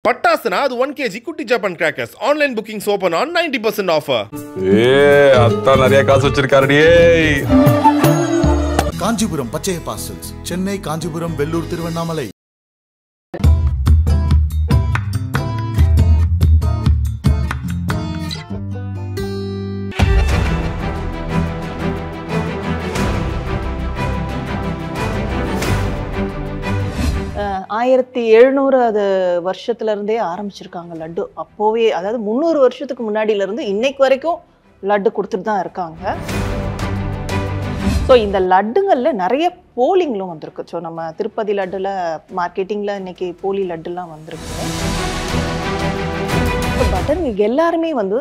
பட்டாசுனா அது 1 kg குட்டி Japan crackers. Online bookings open on 90% offer. அத்தா நிறைய காசு வச்சிருக்காருடியே. காஞ்சிபுரம் பச்சைய பார்சல்ஸ், சென்னை, காஞ்சிபுரம், வெள்ளூர், திருவண்ணாமலை. அது வருஷத்துல இருந்தே ஆரம்பிச்சிருக்காங்க லட்டு. அப்போவே அதாவது 300 வருஷத்துக்கு முன்னாடியில இருந்து இன்னைக்கு வரைக்கும் லட்டு கொடுத்துட்டு தான் இருக்காங்க. ஸோ இந்த லட்டுங்கள்ல நிறைய போலிங்களும் வந்திருக்கு. ஸோ நம்ம திருப்பதி லட்டுல மார்க்கெட்டிங்ல இன்னைக்கு போலி லட்டுலாம் வந்திருக்கு. பட்டர் எல்லாருமே வந்து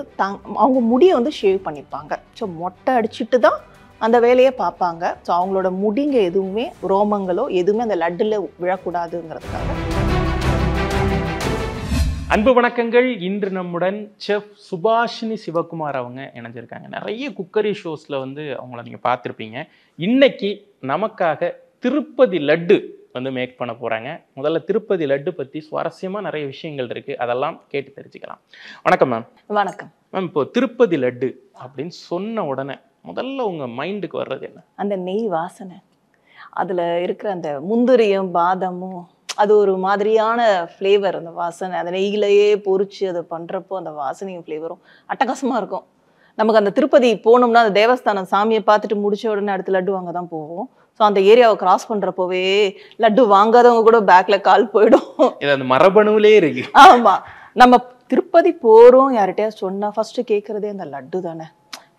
அவங்க முடியை வந்து ஷேவ் பண்ணிப்பாங்க. ஸோ மொட்டை அடிச்சுட்டு தான் அந்த வேலையை பார்ப்பாங்க. ஸோ அவங்களோட முடிங்க எதுவுமே ரோமங்களோ எதுவுமே அந்த லட்டில் விழக்கூடாதுங்கிறதுக்காக. அன்பு வணக்கங்கள். இன்று நம்முடன் செஃப் சுபாஷினி சிவகுமார் அவங்க இணைஞ்சிருக்காங்க. நிறைய குக்கரி ஷோஸில் வந்து அவங்கள நீங்கள் பார்த்துருப்பீங்க. இன்னைக்கு நமக்காக திருப்பதி லட்டு வந்து மேக் பண்ண போகிறாங்க. முதல்ல திருப்பதி லட்டு பற்றி சுவாரஸ்யமாக நிறைய விஷயங்கள் இருக்குது, அதெல்லாம் கேட்டு தெரிஞ்சுக்கலாம். வணக்கம் மேம். வணக்கம் மேம். இப்போ திருப்பதி லட்டு அப்படின்னு சொன்ன உடனே முதல்ல உங்கள் மைண்டுக்கு வர்றது என்ன? அந்த நெய் வாசனை, அதில் இருக்கிற அந்த முந்திரியும் பாதமும், அது ஒரு மாதிரியான ஃப்ளேவர். அந்த வாசனை அந்த நெய்யிலையே பொறிச்சு அதை பண்ணுறப்போ அந்த வாசனையும் ஃப்ளேவரும் அட்டகாசமாக இருக்கும். நமக்கு அந்த திருப்பதி போனோம்னா அந்த தேவஸ்தானம் சாமியை பார்த்துட்டு முடிச்ச உடனே அடுத்து லட்டு வாங்க தான் போவோம். ஸோ அந்த ஏரியாவை கிராஸ் பண்ணுறப்போவே லட்டு வாங்காதவங்க கூட பேக்கில் கால் போயிடும். இது அந்த மரபணுவிலே இருக்கு. ஆமாம், நம்ம திருப்பதி போகிறோம் யார்கிட்டயா சொன்னால் ஃபஸ்ட்டு கேட்குறதே அந்த லட்டு தானே.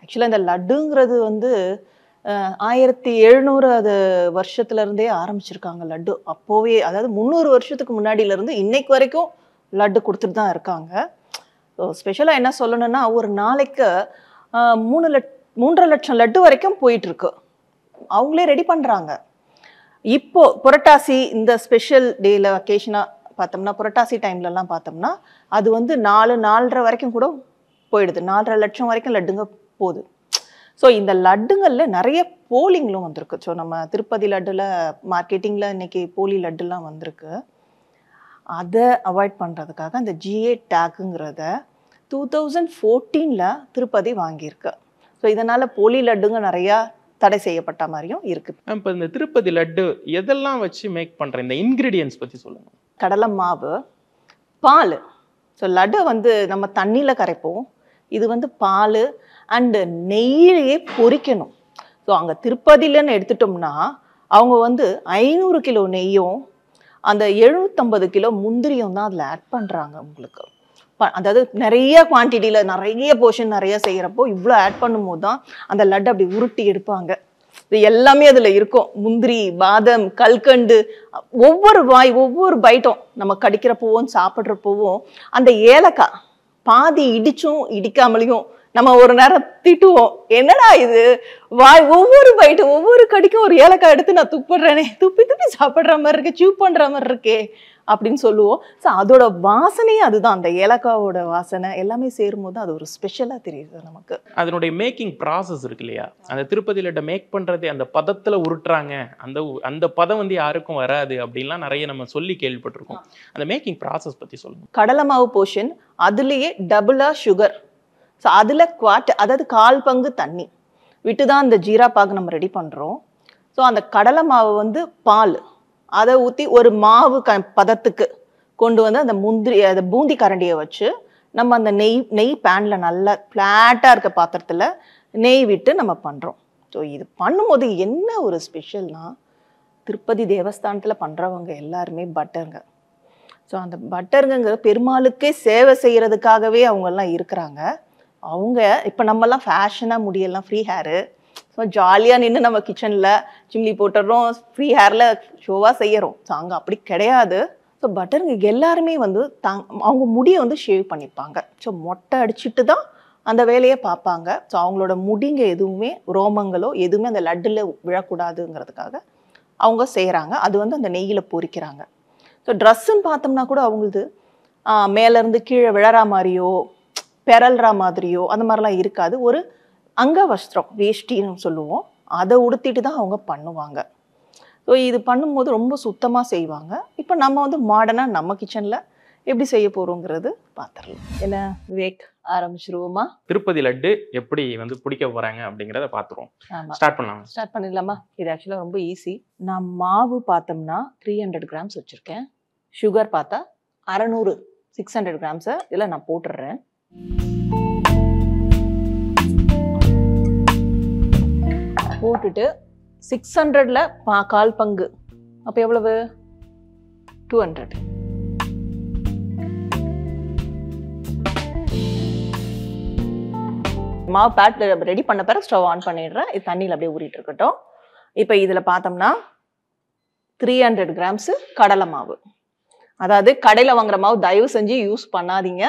ஆக்சுவலாக இந்த லட்டுங்கிறது வந்து 1700 அது வருஷத்துல இருந்தே ஆரம்பிச்சிருக்காங்க லட்டு. அப்போவே அதாவது 300 வருஷத்துக்கு முன்னாடியில இருந்து இன்னைக்கு வரைக்கும் லட்டு கொடுத்துட்டு தான் இருக்காங்க. ஸோ ஸ்பெஷலாக என்ன சொல்லணும்னா, ஒரு நாளைக்கு 3.5 லட்சம் லட்டு வரைக்கும் போயிட்டு இருக்கு. அவங்களே ரெடி பண்றாங்க. இப்போ புரட்டாசி இந்த ஸ்பெஷல் டேல அக்கேஷனா பார்த்தோம்னா, புரட்டாசி டைம்லலாம் பார்த்தோம்னா அது வந்து 4.5 வரைக்கும் கூட போயிடுது. 4.5 லட்சம் வரைக்கும் லட்டுங்க போகுது. ஸோ இந்த லட்டுங்கள்ல நிறைய போலிங்களும் வந்திருக்கு. ஸோ நம்ம திருப்பதி லட்டுல மார்க்கெட்டிங்ல இன்னைக்கு போலி லட்டுலாம் வந்திருக்கு. அதை அவாய்ட் பண்ணுறதுக்காக அந்த GA டேக்குங்கிறத 2014 திருப்பதி வாங்கியிருக்கு. ஸோ இதனால போலி லட்டுங்க நிறையா தடை செய்யப்பட்ட மாதிரியும் இருக்கு. இப்போ இந்த திருப்பதி லட்டு எதெல்லாம் வச்சு மேக் பண்ணுற இந்த இன்க்ரீடியன்ஸ் பற்றி சொல்லுங்கள். கடலை மாவு, பால். ஸோ லட்டை வந்து நம்ம தண்ணியில் கரைப்போம். இது வந்து பால் அண்டு நெய்யிலேயே பொரிக்கணும். ஸோ அங்கே திருப்பதியிலன்னு எடுத்துட்டோம்னா அவங்க வந்து 500 கிலோ நெய்யும் அந்த 750 கிலோ முந்திரியும் தான் அதில் ஆட் பண்ணுறாங்க. உங்களுக்கு அதாவது நிறைய குவான்டிட்டியில் நிறைய போர்ஷன் நிறைய செய்கிறப்போ இவ்வளோ ஆட் பண்ணும்போது தான் அந்த லட்டு அப்படி உருட்டி எடுப்பாங்க. இது எல்லாமே அதில் இருக்கும். முந்திரி, பாதம், கல்கண்டு, ஒவ்வொரு பைட்டும் நம்ம கடிக்கிறப்போவும் சாப்பிட்றப்போவும் அந்த ஏலக்காய் பாதி இடிச்சும் இடிக்காமலையும் நம்ம ஒரு நேரம் திட்டுவோம், என்னடா இது ஒவ்வொரு பைட்டு ஒவ்வொரு கடிக்கும் ஒரு ஏலக்காய் எடுத்து நான் துப்பிடுறேனே, துப்பி சாப்பிட்ற மாதிரி இருக்கு, சூ பண்ற மாதிரி இருக்கே அப்படின்னு சொல்லுவோம். ஸோ அதோட வாசனையே அதுதான். அந்த ஏலக்காவோட வாசனை எல்லாமே சேரும்போது அது ஒரு ஸ்பெஷலாக தெரியுது நமக்கு. அதனுடைய மேக்கிங் ப்ராசஸ் இருக்கு இல்லையா, அந்த திருப்பதி லட்டை மேக் பண்ணுறதே அந்த பதத்தில் உருட்டுறாங்க. அந்த பதம் வந்து யாருக்கும் வராது அப்படின்லாம் நிறைய நம்ம சொல்லி கேள்விப்பட்டிருக்கோம். அந்த மேக்கிங் ப்ராசஸ் பற்றி சொல்லுங்கள். கடலை மாவு போர்ஷன் அதுலேயே டபுளாக சுகர். ஸோ அதில் அதாவது 1/4 பங்கு தண்ணி விட்டு தான் அந்த ஜீரா பாகு நம்ம ரெடி பண்ணுறோம். ஸோ அந்த கடலை மாவு வந்து பால் அதை ஊற்றி ஒரு மாவு பதத்துக்கு கொண்டு வந்து அந்த அந்த பூந்தி கரண்டியை வச்சு நம்ம அந்த நெய் பேனில் நல்லா ஃப்ளாட்டாக இருக்க பாத்திரத்தில் நெய் விட்டு நம்ம பண்ணுறோம். ஸோ இது பண்ணும்போது என்ன ஒரு ஸ்பெஷல்னா, திருப்பதி தேவஸ்தானத்தில் பண்ணுறவங்க எல்லாருமே பட்டருங்க. ஸோ அந்த பட்டருங்கிற பெருமாளுக்கே சேவை செய்கிறதுக்காகவே அவங்கெல்லாம் இருக்கிறாங்க. அவங்க இப்போ நம்மலாம் ஃபேஷனாக முடியெல்லாம் ஃப்ரீ ஹேரு, ஸோ ஜாலியாக நின்று நம்ம கிச்சனில் சிம்லி போட்டுடுறோம், ஃப்ரீ ஹேரில் ஷோவாக செய்கிறோம். ஸோ அங்கே அப்படி கிடையாது. ஸோ பட்டருங்க எல்லாருமே வந்து அவங்க முடியை வந்து ஷேவ் பண்ணிப்பாங்க. ஸோ மொட்டை அடிச்சுட்டு தான் அந்த வேலையை பார்ப்பாங்க. ஸோ அவங்களோட முடிங்க எதுவுமே ரோமங்களோ எதுவுமே அந்த லட்டில் விழக்கூடாதுங்கிறதுக்காக அவங்க செய்கிறாங்க. அது வந்து அந்த நெய்யில் பொரிக்கிறாங்க. ஸோ ட்ரெஸ்ஸுன்னு பார்த்தோம்னா கூட அவங்களுக்கு மேலேருந்து கீழே விழறா மாதிரியோ பெறல்ற மாதிரியோ அந்த மாதிரிலாம் இருக்காது. ஒரு அங்க வஸ்திரம், வேஷ்டின்னு சொல்லுவோம், அதை உடுத்திட்டு தான் அவங்க பண்ணுவாங்க. ஸோ இது பண்ணும்போது ரொம்ப சுத்தமாக செய்வாங்க. இப்போ நம்ம வந்து மாடர்னாக நம்ம கிச்சனில் எப்படி செய்ய போறோங்கிறது பார்த்துடலாம். என்ன விவேக், ஆரம்பிச்சிருவோமா? திருப்பதி லட்டு எப்படி வந்து பிடிக்க போறாங்க அப்படிங்கிறத பார்த்துருவோம். ஆமா, ஸ்டார்ட் பண்ணலாம். ஸ்டார்ட் பண்ணிடலாமா? இது ஆக்சுவலாக ரொம்ப ஈஸி. நான் மாவு பார்த்தோம்னா 300 கிராம்ஸ் வச்சுருக்கேன். சுகர் பார்த்தா 600 கிராம்ஸை இதில் நான் போட்டுடுறேன். போட்டுட்டு 600ல் கால் பங்கு, அப்போ எவ்வளவு? 200. மாவு பேட் ரெடி பண்ண பிறகு ஸ்டவ் ஆன் பண்ணிடுறேன். இது தண்ணியில் அப்படியே ஊறிட்டு இருக்கட்டும். இப்போ இதில் பார்த்தோம்னா 300 கிராம்ஸு கடலை மாவு. அதாவது கடையில் வாங்குற மாவு தயவு செஞ்சு யூஸ் பண்ணாதீங்க.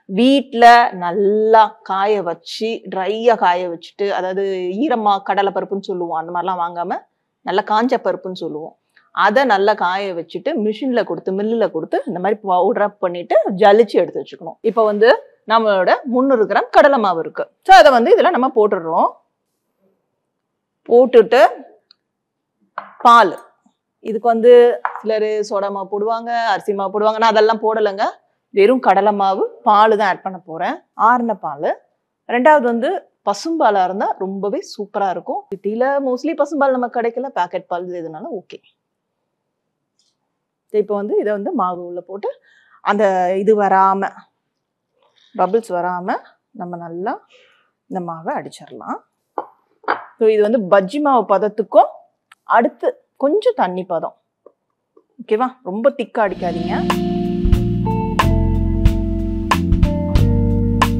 வீட்டில் நல்லா காய வச்சு, ட்ரையாக காய வச்சுட்டு, அதாவது ஈரமா கடலை பருப்புன்னு சொல்லுவோம், அந்த மாதிரிலாம் வாங்காமல் நல்லா காஞ்ச பருப்புன்னு சொல்லுவோம், அதை நல்லா காய வச்சுட்டு மிஷினில் கொடுத்து மில்லில் கொடுத்து இந்த மாதிரி பவுடர் பண்ணிட்டு ஜலிச்சு எடுத்து வச்சுக்கணும். இப்போ வந்து நம்மளோட 300 கிராம் கடலை மாவு இருக்கு. ஸோ அதை வந்து இதில் நம்ம போட்டுடுறோம். போட்டுட்டு பால், இதுக்கு வந்து சிலர் சோடா மாவு போடுவாங்க, அரிசி மாவு போடுவாங்க. நான் அதெல்லாம் போடலைங்க, வெறும் கடலை மாவு பால் தான் ஆட் பண்ண போகிறேன். ஆறின பால். ரெண்டாவது வந்து பசும்பாலாக இருந்தால் ரொம்பவே சூப்பராக இருக்கும். சிட்டியில் மோஸ்ட்லி பசும்பால் நம்ம கிடைக்கல, பேக்கெட் பால் எதுனால ஓகே. இப்போ வந்து இதை வந்து மாவு உள்ள போட்டு அந்த இது வராமல், பபிள்ஸ் வராமல் நம்ம நல்லா இந்த மாவை அடிச்சிடலாம். ஸோ இது வந்து பஜ்ஜி மாவு பதத்துக்கும் அடுத்து கொஞ்சம் தண்ணி பதம், ஓகேவா? ரொம்ப திக்கா அடிக்காதீங்க.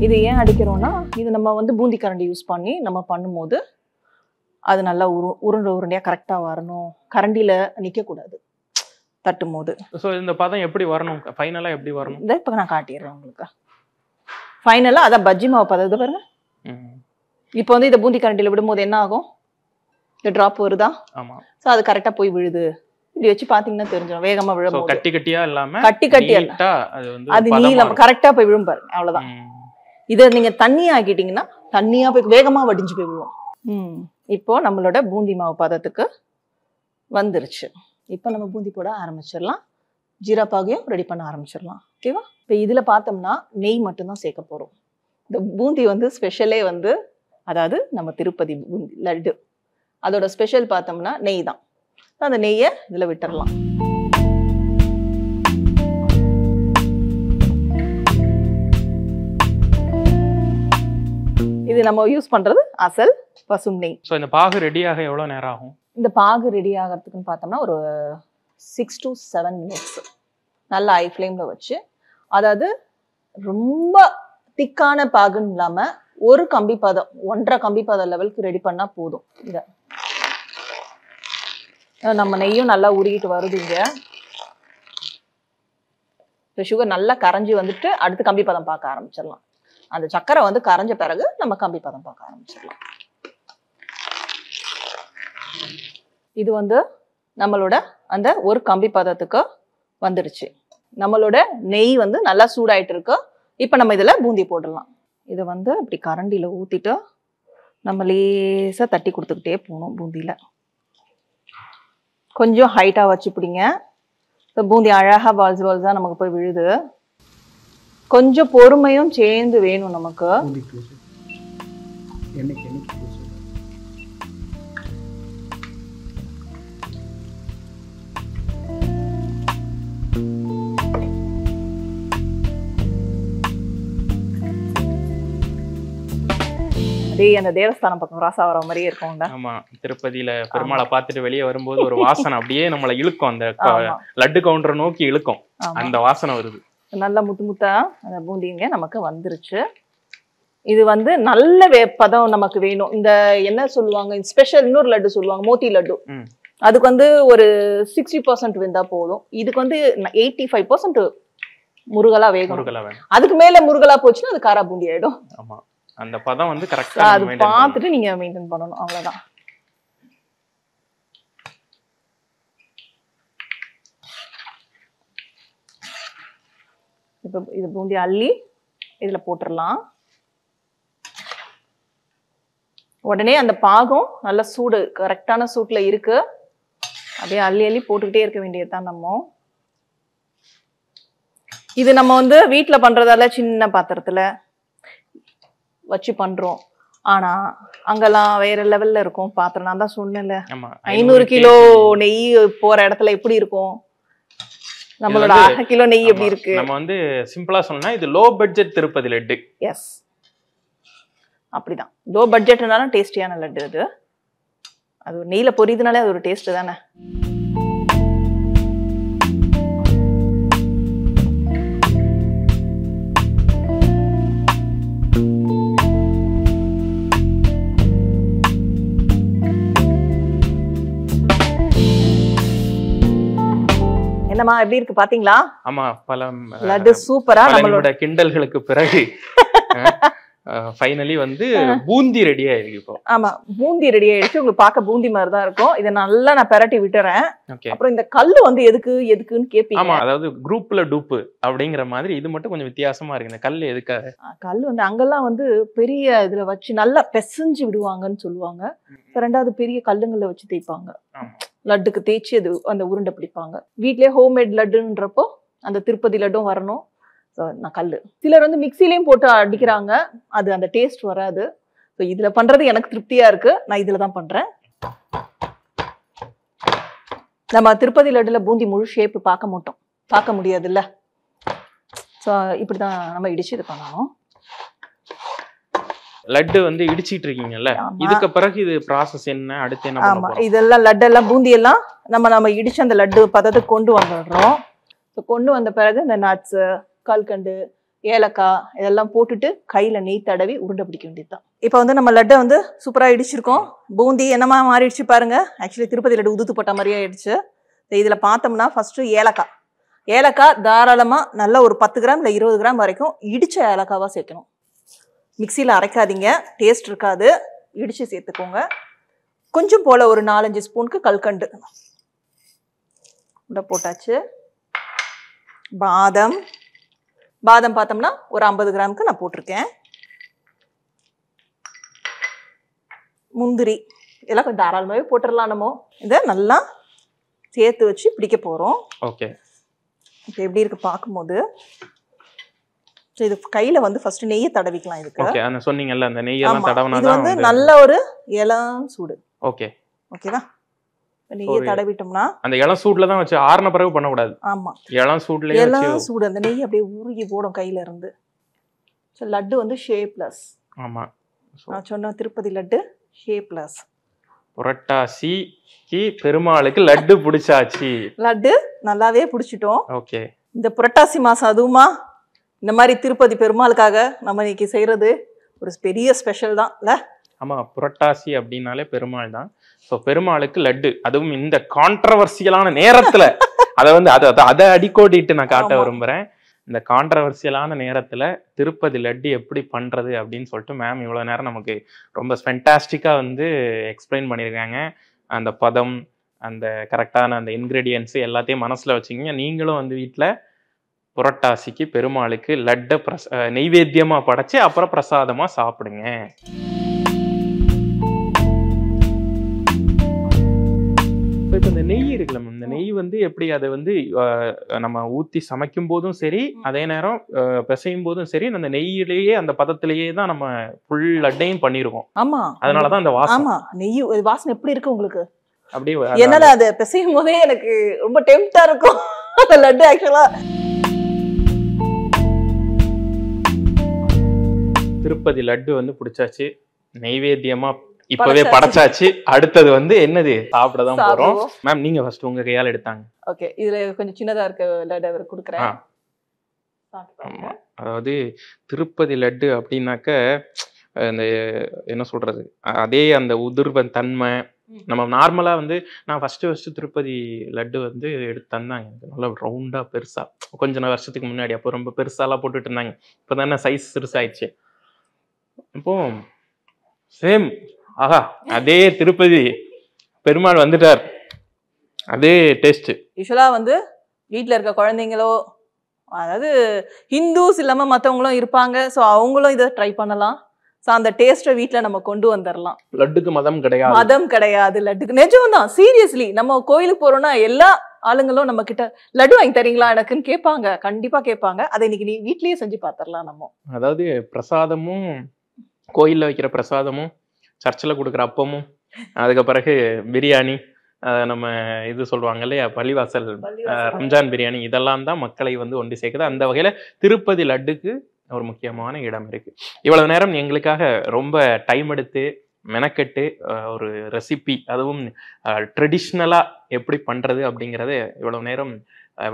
இது ஏன் அடிக்கிறோம்னா, இது நம்ம வந்து பூந்தி கரண்டி யூஸ் பண்ணி நம்ம பண்ணும்போது அது நல்லா உருண்டையாக கரெக்டாக வரணும். கரண்டியில் நிற்கக்கூடாது தட்டும் போது. ஸோ இந்த பதம் எப்படி வரணும், ஃபைனலாக எப்படி வரணும்? இதை இப்போ நான் காட்டிடுறேன் உங்களுக்கு. ஃபைனலாக அதான் பஜ்ஜி மாவு பதத்தை பாருங்க. இப்போ வந்து இதை பூந்தி கரண்டியில் விடும்போது என்ன ஆகும்? இந்த ட்ராப் வருதா? ஆமாம். ஸோ அது கரெக்டாக போய் விழுது. இப்படி வச்சு பார்த்தீங்கன்னா தெரிஞ்சிடும். வேகமாக விழும். கட்டி கட்டியா இல்லாமல் கட்டி கட்டியா அது நீளம் கரெக்டாக போய் விழும் பாருங்க, அவ்வளோதான். இதை நீங்கள் தண்ணியாக ஆக்கிட்டீங்கன்னா தண்ணியாக போய் வேகமாக வடிஞ்சு போய் விழுவோம். இப்போ நம்மளோட பூந்தி மாவு பதத்துக்கு வந்துருச்சு. இப்போ நம்ம பூந்தி போட ஆரம்பிச்சிடலாம். ஜீரா பாகையும் ரெடி பண்ண ஆரம்பிச்சிடலாம், ஓகேவா? இப்போ இதில் பார்த்தோம்னா நெய் மட்டும்தான் சேர்க்க போகிறோம். இந்த பூந்தி வந்து ஸ்பெஷலே வந்து, அதாவது நம்ம திருப்பதி பூந்தி லட்டு, அதோட ஸ்பெஷல் பார்த்தோம்னா நெய் தான். அந்த நெய்யை இதில் விட்டுறலாம். இது நம்ம யூஸ் பண்ணுறது அசல் பசும் நெய். ஸோ இந்த பாகு ரெடியாக எவ்வளோ நேரம் ஆகும்? இந்த பாகு ரெடி ஆகிறதுக்குன்னு பார்த்தோம்னா ஒரு 6 to 7 minutes நல்லா ஹை ஃப்ளேமில் வச்சு, அதாவது ரொம்ப திக்கான பாகுன்னு இல்லாமல் ஒரு கம்பி பதம், 1.5 கம்பி பதம் லெவலுக்கு ரெடி பண்ணால் போதும். இதை நம்ம நெய்யும் நல்லா உருகிட்டு வருதுங்க. இந்த சுகர் நல்லா கரைஞ்சி வந்துட்டு அடுத்து கம்பி பதம் பார்க்க ஆரம்பிச்சிடலாம். அந்த சக்கரை வந்து கரைஞ்ச பிறகு நம்ம கம்பி பதம் பார்க்க ஆரம்பிச்சிடலாம். இது வந்து நம்மளோட அந்த ஒரு கம்பி பதத்துக்கு வந்துடுச்சு. நம்மளோட நெய் வந்து நல்லா சூடாயிட்டு இருக்கு. இப்போ நம்ம இதில் பூந்தி போடலாம். இதை வந்து இப்படி கரண்டியில் ஊற்றிட்டு நம்ம லேசாக தட்டி கொடுத்துக்கிட்டே போகணும். பூந்தியில் கொஞ்சம் ஹைட்டாக வச்சு பிடிங்க. இப்போ பூந்தி அழகாக பால்ஸாக நமக்கு போய் விழுது. கொஞ்சம் பொறுமையும் சேர்ந்து வேணும் நமக்கு. அந்த தேவஸ்தானம் பக்கம் ராசா வர மாதிரியே இருக்கும்ல. ஆமா, திருப்பதியில பெருமாளை பார்த்துட்டு வெளியே வரும்போது ஒரு வாசனை அப்படியே நம்மளை இழுக்கும், அந்த லட்டு கவுண்டரை நோக்கி இழுக்கும், அந்த வாசனை வருது. நல்லா முத்து முத்தா அந்த பூந்திங்க நமக்கு வந்துருச்சு. இது வந்து நல்ல பதம் நமக்கு வேணும். இந்த என்ன சொல்லுவாங்க, ஸ்பெஷல் இன்னொரு லட்டு சொல்லுவாங்க, மோத்தி லட்டு. அதுக்கு வந்து ஒரு 60% வெந்தா போதும். இதுக்கு வந்து 85% முருகலா வேகணும். அதுக்கு மேல முருகலா போச்சுன்னா அது காரா பூந்தி ஆயிடும். ஆமா, அந்த பதம் வந்து கரெக்டா அது பார்த்துட்டு நீங்க மெயின்டைன் பண்ணணும், அவ்வளவுதான். இப்போ இது பூந்தி அள்ளி இதுல போட்டுடலாம். உடனே அந்த பாகம் நல்ல சூடு, கரெக்டான சூட்ல இருக்கு. அப்படியே அள்ளி அள்ளி போட்டுக்கிட்டே இருக்க வேண்டியதுதான் நம்ம. இது நம்ம வந்து வீட்ல பண்றதால சின்ன பாத்திரத்துல வச்சு பண்றோம். ஆனா அங்கெல்லாம் வேற லெவல்ல இருக்கும் பாத்திரம். நான் தான் சொன்னேன்ல, ஆமா 500 கிலோ நெய் போற இடத்துல எப்படி இருக்கும், நம்மளோட 1/2 கிலோ நெய் எப்படி இருக்கு. நம்ம வந்து சிம்பிளா சொன்னா இது low budget Tirupati laddu. Yes, அப்படிதான். லோ பட்ஜெட்னாலும் டேஸ்டியான லட்டு அது. அது நெய்ல பொரியுதுனாலே அது ஒரு டேஸ்ட் தானே. என்னமா எப்படி இருக்கு பாத்தீங்களா? ஆமா, பல லட்டு சூப்பரா நம்மளோட கிண்டல்களுக்கு பிறகு ஃபைனலி வந்து பூந்தி ரெடி ஆயிருக்கு இப்போ. ஆமா, பூந்தி ரெடி ஆயிடுச்சு. உங்களுக்கு பார்க்க பூந்தி மாதிரி தான் இருக்கும். இதை நல்லா நான் பெரட்டி விட்டுறேன். அப்புறம் இந்த கல்லு வந்து எதுக்குன்னு கேப்பீங்க. ஆமா, அதாவது குரூப்ல டூப்பு அப்படிங்கிற மாதிரி இது மட்டும் கொஞ்சம் வித்தியாசமா இருக்கு. இந்த கல்லு எதுக்காக? கல் வந்து அங்கெல்லாம் வந்து பெரிய இதுல வச்சு நல்லா பெசஞ்சு விடுவாங்கன்னு சொல்லுவாங்க. ரெண்டாவது பெரிய கல்லுங்களை வச்சு தேய்ப்பாங்க. லட்டுக்கு தேய்ச்சி அது அந்த உருண்டை பிடிப்பாங்க. வீட்லயே ஹோம்மேட் லட்டுன்றப்போ அந்த திருப்பதி லட்டும் வரணும். நான் கல் சிலர் வந்து மிக்சிலையும் போட்டு அடிக்கிறாங்க, அது அந்த டேஸ்ட் வராது. ஸோ இதுல பண்றது எனக்கு திருப்தியா இருக்கு. நான் இதுல தான் பண்றேன். நம்ம திருப்பதி லட்டுல பூந்தி முழு ஷேப் பார்க்க முடியாதுல்ல. ஸோ இப்படிதான் நம்ம இடிச்சு இது பண்ணணும். லட்டு வந்து இடிச்சிட்டு இருக்கீங்கல்ல, இதுக்கு பிறகு இது ப்ராசஸ் என்ன, அடுத்து என்ன? ஆமா, இதெல்லாம் லட்டு எல்லாம் பூந்தி எல்லாம் நம்ம இடிச்சு அந்த லட்டு பதத்துக்கு கொண்டு வந்துடுறோம். ஸோ கொண்டு வந்த பிறகு இந்த நட்ஸ், கல்கண்டு, ஏலக்காய் இதெல்லாம் போட்டுட்டு கையில நெய் தடவி உருண்டை பிடிக்க வேண்டியதுதான். இப்போ வந்து நம்ம லட்டை வந்து சூப்பரா இடிச்சிருக்கோம். பூந்தி என்னமா மாறிடுச்சு பாருங்க. ஆக்சுவலி திருப்பதி லட்டு உதுத்து போட்ட மாதிரியே ஆயிடுச்சு. இதுல பார்த்தோம்னா ஃபர்ஸ்ட் ஏலக்காய் தாராளமா நல்லா ஒரு 10 கிராம் இல்லை 20 கிராம் வரைக்கும் இடிச்ச ஏலக்காவா சேர்க்கணும். மிக்சியில் அரைக்காதீங்க, டேஸ்ட் இருக்காது. இடிச்சு சேர்த்துக்கோங்க. கொஞ்சம் போல ஒரு 4-5 ஸ்பூனுக்கு கல்கண்டு போட்டாச்சு. பாதம் பார்த்தோம்னா ஒரு 50 கிராமுக்கு நான் போட்டிருக்கேன். முந்திரி இதெல்லாம் கொஞ்சம் தாராளமாகவே போட்டுடலாம். நம்ம இதை நல்லா சேர்த்து வச்சு பிடிக்க போகிறோம். ஓகே, இப்போ எப்படி இருக்கு பார்க்கும்போது இது கையில வந்து ஃபர்ஸ்ட் நெய்யை தடவிக்கலாம். இதுக்கு ஓகே, அந்த சொன்னீங்கல்ல அந்த நெய் எல்லாம் தடவனா இது வந்து நல்ல ஒரு இளம் சூடு. ஓகே, ஓகேவா? நெய்யை தடவிட்டோம்னா அந்த இளம் சூட்ல தான் வச்சு ஆறுன பிறகு பண்ண கூடாது. ஆமா, இளம் சூட்லயே இளம் சூடு அந்த நெய் அப்படியே உருகி போடும் கையில இருந்து. ஸோ லட்டு வந்து ஷேப்லெஸ். ஆமா, நான் சொன்ன திருப்பதி லட்டு ஷேப்லெஸ். புரட்டாசிக்கு பெருமாளுக்கு லட்டு பிடிச்சாச்சு. லட்டு நல்லாவே பிடிச்சிட்டோம். ஓகே, இந்த புரட்டாசி மாசம் அதுவுமா இந்த மாதிரி திருப்பதி பெருமாளுக்காக நம்ம இன்னைக்கு செய்யறது ஒரு பெரிய ஸ்பெஷல் தான் இல்ல? ஆமா, புரட்டாசி அப்படின்னாலே பெருமாள் தான். ஸோ பெருமாளுக்கு லட்டு, அதுவும் இந்த கான்ட்ரவர்சியலான நேரத்துல அதை அடிக்கோடிட்டு நான் காட்ட விரும்புறேன். இந்த கான்ட்ரவர்சியலான நேரத்துல திருப்பதி லட்டு எப்படி பண்றது அப்படின்னு சொல்லிட்டு மேம் இவ்வளவு நேரம் நமக்கு ரொம்ப ஃபென்டாஸ்டிக்கா வந்து எக்ஸ்பிளைன் பண்ணியிருக்காங்க. அந்த பதம், அந்த கரெக்டான அந்த இன்கிரீடியன்ஸ் எல்லாத்தையும் மனசுல வச்சுக்கிங்க. நீங்களும் வந்து வீட்டுல புரட்டாசிக்கு பெருமாளுக்கு லட்டை நெய்வேத்தியமா படைச்சு அப்புறம் பிரசாதமா சாப்பிடுங்க. இப்போ இந்த நெய் இருக்குல்ல, இந்த நெய் வந்து எப்படி அதை வந்து நம்ம ஊத்தி சமைக்கும் போதும் சரி, அதே நேரம் பிசையும் போதும் சரி, அந்த நெய்யிலேயே அந்த பதத்திலேயே தான் நம்ம ஃபுல் லட்டையும் பண்ணிருக்கோம். ஆமா, அதனாலதான் அந்த வாசனை. ஆமா, நெய் வாசனை எப்படி இருக்கு உங்களுக்கு? அப்படியே என்னால அதை பிசையும் போதே எனக்கு ரொம்ப டெம்ப்டா இருக்கும் அந்த லட்டு. ஆக்சுவலா திருப்பதி லட்டு வந்து பிடிச்சாச்சு, நெய்வேத்தியமா இப்பவே படைச்சாச்சு. அடுத்தது வந்து என்னது, சாப்பிடதான் போறோம். மேம் நீங்க ஃபர்ஸ்ட் உங்க கையால எடுத்தாங்க. ஓகே, இதுல கொஞ்சம் சின்னதா இருக்க லட்டு அவர் கொடுக்குறேன். அதாவது திருப்பதி லட்டு அப்படின்னாக்க அந்த என்ன சொல்றது, அதே அந்த உதிர்வன் தன்மை. நம்ம நார்மலா வந்து நான் ஃபர்ஸ்ட் திருப்பதி லட்டு வந்து எடுத்து தந்தாங்க, நல்லா ரவுண்டா பெருசா. கொஞ்ச வருஷத்துக்கு முன்னாடி அப்போ ரொம்ப பெருசாலாம் போட்டுட்டு இருந்தாங்க. இப்போதானே சைஸ் பெருசாயிடுச்சு. இப்போ சேம் ஆஹா அதே திருப்பதி பெருமாள் வந்துட்டார், அதே டேஸ்ட். யூஸ்வலா வந்து வீட்டில் இருக்க குழந்தைங்களோ, அதாவது ஹிந்துஸ் இல்லாமல் மற்றவங்களும் இருப்பாங்க. ஸோ அவங்களும் இதை ட்ரை பண்ணலாம். ஸோ அந்த டேஸ்ட்டை வீட்டில் நம்ம கொண்டு வந்துடலாம். லட்டுக்கு மதம் கிடையாது. மதம் கிடையாது லட்டுக்கு. நிஜம்தான், சீரியஸ்லி. நம்ம கோயிலுக்கு போறோம்னா எல்லா ஆளுங்களும் நம்ம கிட்ட லட்டு வாங்கி தரீங்களா எனக்குன்னு கேட்பாங்க, கண்டிப்பா கேட்பாங்க. அதை இன்னைக்கு நீ வீட்லயே செஞ்சு பார்த்துடலாம் நம்ம. அதாவது பிரசாதமும், கோயில்ல வைக்கிற பிரசாதமும், சர்ச்சில் கொடுக்குற அப்பமும், அதுக்கு பிறகு பிரியாணி, நம்ம இது சொல்லுவாங்க இல்லையா பள்ளிவாசல் ரம்ஜான் பிரியாணி, இதெல்லாம் தான் மக்களை வந்து ஒன்று சேர்க்குது. அந்த வகையில திருப்பதி லட்டுக்கு ஒரு முக்கியமான இடம் இருக்கு. இவ்வளவு நேரம் எங்களுக்காக ரொம்ப டைம் எடுத்து மெனக்கெட்டு ஒரு ரெசிபி, அதுவும் ட்ரெடிஷ்னலா எப்படி பண்றது அப்படிங்கறத இவ்வளவு நேரம்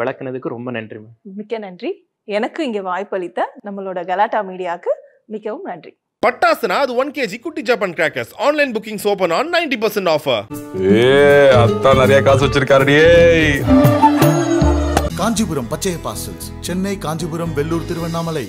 விளக்குனதுக்கு ரொம்ப நன்றி. மிக்க நன்றி. எனக்கு இங்க வாய்ப்பளித்த நம்மளோட கலாட்டா மீடியாவுக்கு மிகவும் நன்றி. பட்டாசுனா அது 1 kg குட்டி Japan crackers. Online bookings open on 90% offer. அத்தா நிறைய காசு வச்சிருக்காருடியே. காஞ்சிபுரம் பச்சைய பார்சல்ஸ், சென்னை, காஞ்சிபுரம், வெள்ளூர், திருவண்ணாமலை.